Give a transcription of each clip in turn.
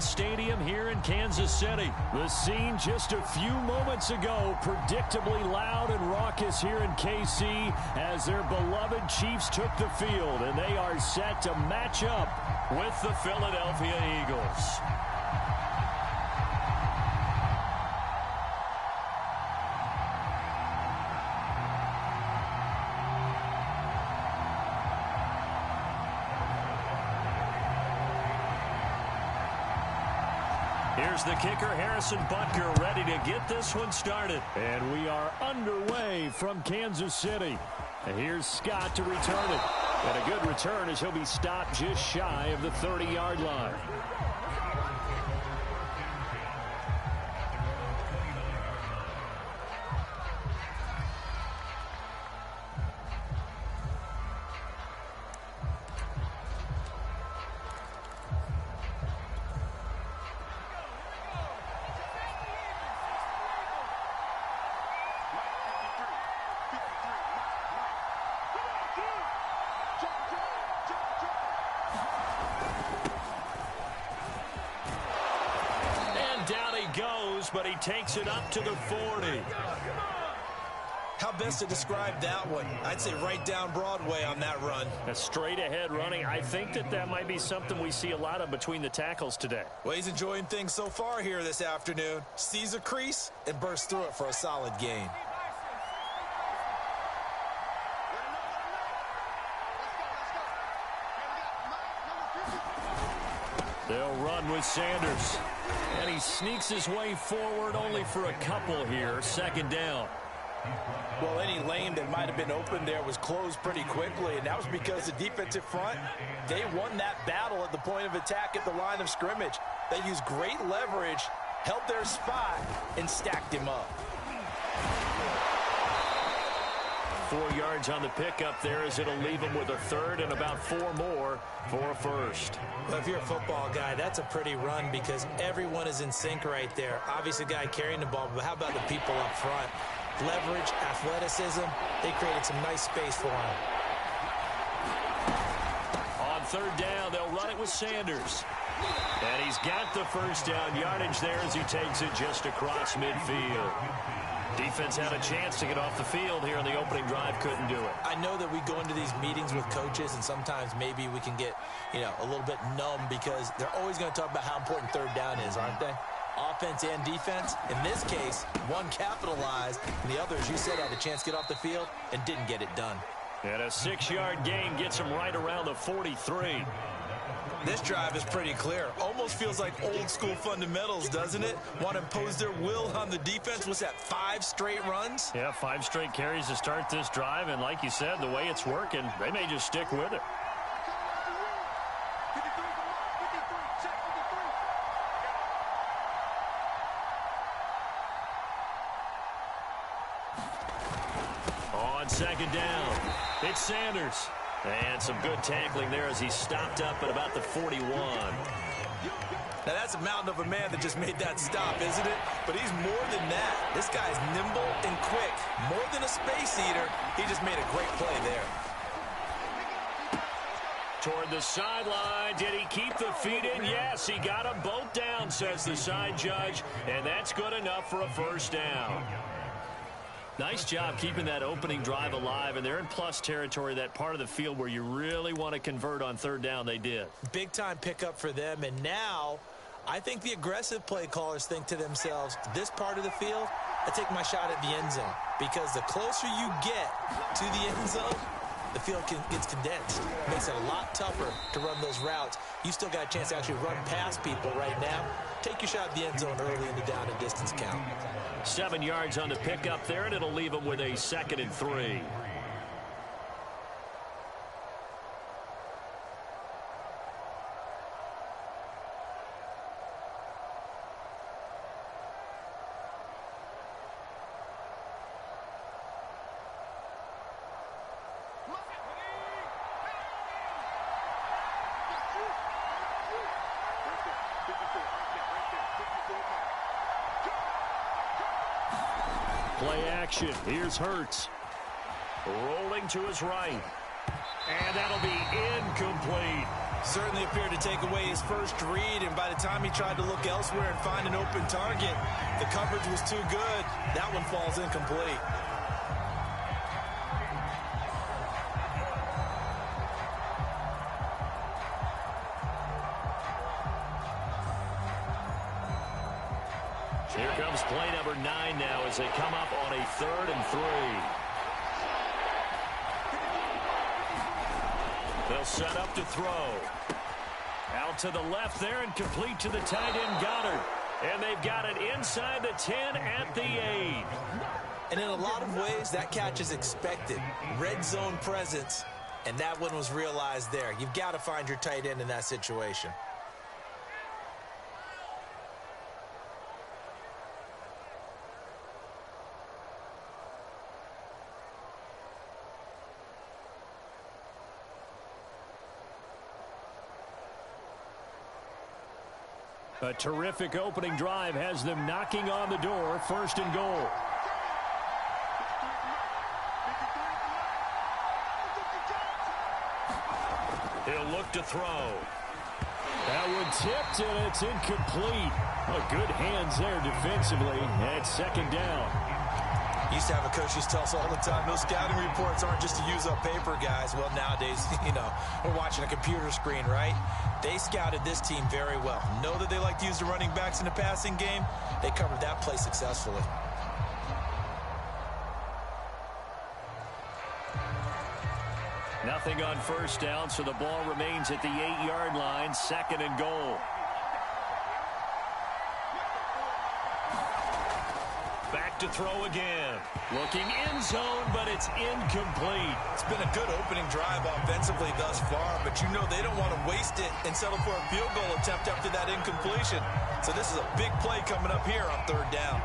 ShokN's Stadium here in Kansas City. The scene just a few moments ago, predictably loud and raucous here in KC as their beloved Chiefs took the field, and they are set to match up with the Philadelphia Eagles. Here's the kicker, Harrison Butker, ready to get this one started. And we are underway from Kansas City. And here's Scott to return it. And a good return as he'll be stopped just shy of the 30-yard line. But he takes it up to the 40. How best to describe that one? I'd say right down Broadway on that run. A straight ahead running. I think that might be something we see a lot of between the tackles today. Well, he's enjoying things so far here this afternoon. Sees a crease and bursts through it for a solid gain. They'll run with Sanders. And he sneaks his way forward only for a couple here. Second down. Well, any lane that might have been open there was closed pretty quickly, and that was because the defensive front, they won that battle at the point of attack at the line of scrimmage. They used great leverage, held their spot, and stacked him up. 4 yards on the pickup there as it'll leave him with a third and about 4 more for a first. Well, if you're a football guy, that's a pretty run because everyone is in sync right there. Obviously, the guy carrying the ball, but how about the people up front? Leverage, athleticism, they created some nice space for him. On third down, they'll run it with Sanders. And he's got the first down yardage there as he takes it just across midfield. Defense had a chance to get off the field here in the opening drive, couldn't do it. I know that we go into these meetings with coaches, and sometimes maybe we can get, a little bit numb because they're always going to talk about how important third down is, aren't they? Offense and defense. In this case, one capitalized, and the other, as you said, had a chance to get off the field and didn't get it done. And a 6-yard gain gets him right around the 43. This drive is pretty clear. Almost feels like old school fundamentals, doesn't it? Want to impose their will on the defense. Was that 5 straight runs? Yeah, 5 straight carries to start this drive. And like you said, the way it's working, they may just stick with it. On second down, it's Sanders. And some good tackling there as he's stopped up at about the 41. Now, that's a mountain of a man that just made that stop, isn't it? But he's more than that. This guy's nimble and quick. More than a space eater, he just made a great play there. Toward the sideline. Did he keep the feet in? Yes, he got them both down, says the side judge. And that's good enough for a first down. Nice job keeping that opening drive alive, and they're in plus territory, that part of the field where you really want to convert on third down. They did. Big-time pickup for them, and now I think the aggressive play callers think to themselves, this part of the field, I take my shot at the end zone, because the closer you get to the end zone, the field gets condensed. Makes it a lot tougher to run those routes. You still got a chance to actually run past people right now. Take your shot at the end zone early in the down and distance count. 7 yards on the pickup there, and it'll leave them with a 2nd and 3. Play action. Here's Hurts. Rolling to his right. And that'll be incomplete. Certainly appeared to take away his first read, and by the time he tried to look elsewhere and find an open target, the coverage was too good. That one falls incomplete. Here comes play number 9 now as they come up on a 3rd and 3. They'll set up to throw. Out to the left there and complete to the tight end Goddard. And they've got it inside the 10 at the 8. And in a lot of ways, that catch is expected. Red zone presence, and that one was realized there. You've got to find your tight end in that situation. A terrific opening drive has them knocking on the door. 1st and goal. He'll look to throw. That one tipped, and it's incomplete. Good hands there defensively. And 2nd down. Used to have a coach used to tell us all the time, those scouting reports aren't just to use up paper, guys. Well, nowadays, we're watching a computer screen, right? They scouted this team very well. Know that they like to use the running backs in the passing game. They covered that play successfully. Nothing on 1st down, so the ball remains at the 8-yard line. 2nd and goal. Back to throw again. Looking end zone, but it's incomplete. It's been a good opening drive offensively thus far, but they don't want to waste it and settle for a field goal attempt after that incompletion. So this is a big play coming up here on 3rd down.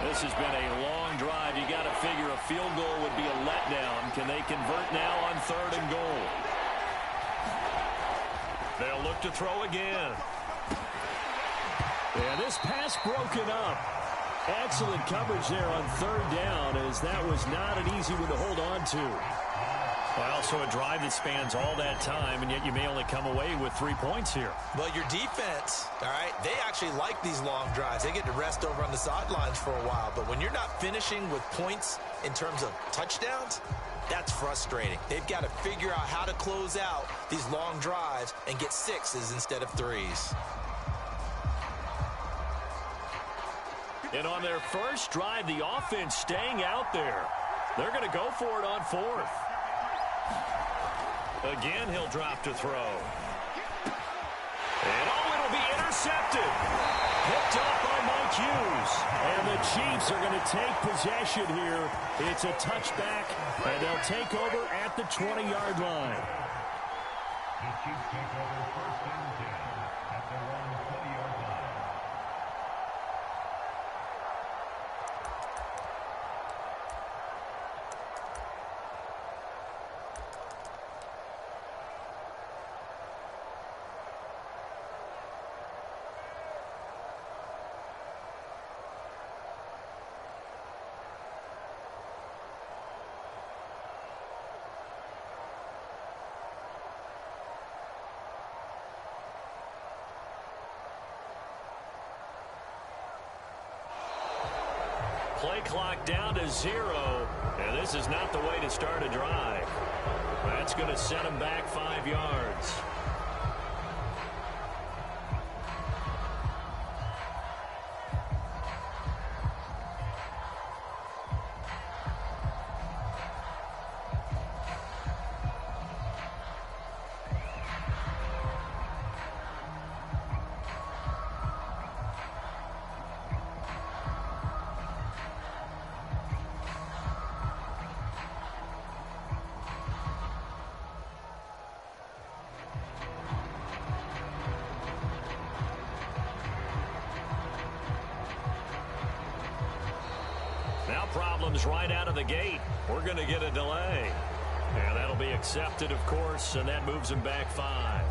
This has been a long drive. You got to figure a field goal would be a letdown. Can they convert now on 3rd and goal? They'll look to throw again. And this pass broken up. Excellent coverage there on 3rd down, as that was not an easy one to hold on to. Well, so a drive that spans all that time, and yet you may only come away with 3 points here. Well, your defense, all right, they actually like these long drives. They get to rest over on the sidelines for a while. But when you're not finishing with points in terms of touchdowns, that's frustrating. They've got to figure out how to close out these long drives and get 6s instead of 3s. And on their first drive, the offense staying out there. They're going to go for it on 4th. Again, he'll drop to throw. And it'll be intercepted. Picked up by Mike Hughes. And the Chiefs are going to take possession here. It's a touchback, and they'll take over at the 20-yard line. The Chiefs take over 1st and 10 at their own 20-yard line. Play clock down to 0, and this is not the way to start a drive. That's going to set them back 5 yards. Problems right out of the gate. We're going to get a delay. And that'll be accepted, of course, and that moves them back 5.